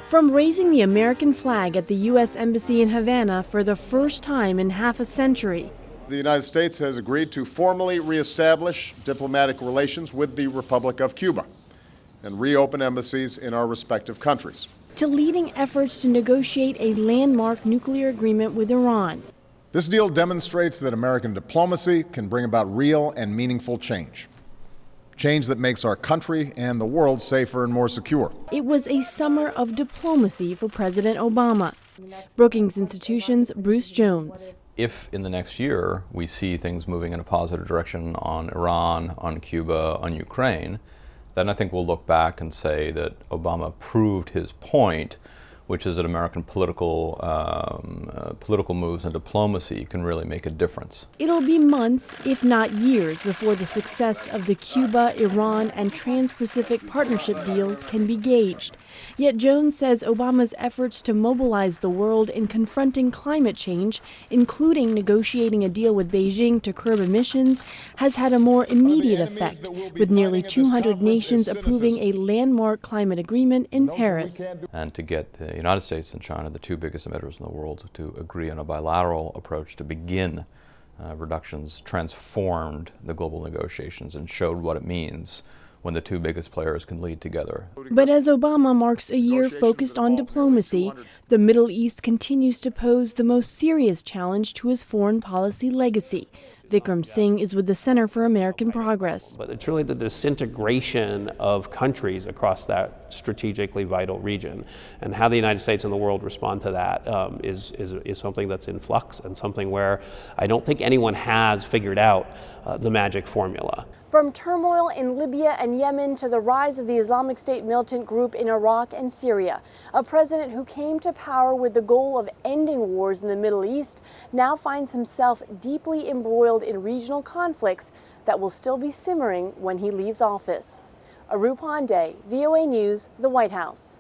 From raising the American flag at the U.S. Embassy in Havana for the first time in half a century, the United States has agreed to formally reestablish diplomatic relations with the Republic of Cuba and reopen embassies in our respective countries, to leading efforts to negotiate a landmark nuclear agreement with Iran. This deal demonstrates that American diplomacy can bring about real and meaningful change. Change that makes our country and the world safer and more secure. It was a summer of diplomacy for President Obama. Brookings Institution's Bruce Jones. If in the next year we see things moving in a positive direction on Iran, on Cuba, on Ukraine, then I think we'll look back and say that Obama proved his point, which is that American political moves and diplomacy can really make a difference. It'll be months, if not years, before the success of the Cuba, Iran, and Trans-Pacific Partnership deals can be gauged. Yet Jones says Obama's efforts to mobilize the world in confronting climate change, including negotiating a deal with Beijing to curb emissions, has had a more immediate effect, with nearly 200 nations approving a landmark climate agreement in Paris. And to get the United States and China, the two biggest emitters in the world, to agree on a bilateral approach to begin reductions transformed the global negotiations and showed what it means when the two biggest players can lead together. But as Obama marks a year focused on diplomacy, the Middle East continues to pose the most serious challenge to his foreign policy legacy. Vikram Singh is with the Center for American Progress. But it's really the disintegration of countries across that strategically vital region, and how the United States and the world respond to that is something that's in flux, and something where I don't think anyone has figured out the magic formula. From turmoil in Libya and Yemen to the rise of the Islamic State militant group in Iraq and Syria, a president who came to power with the goal of ending wars in the Middle East now finds himself deeply embroiled in regional conflicts that will still be simmering when he leaves office. Aru Pande, VOA News, the White House.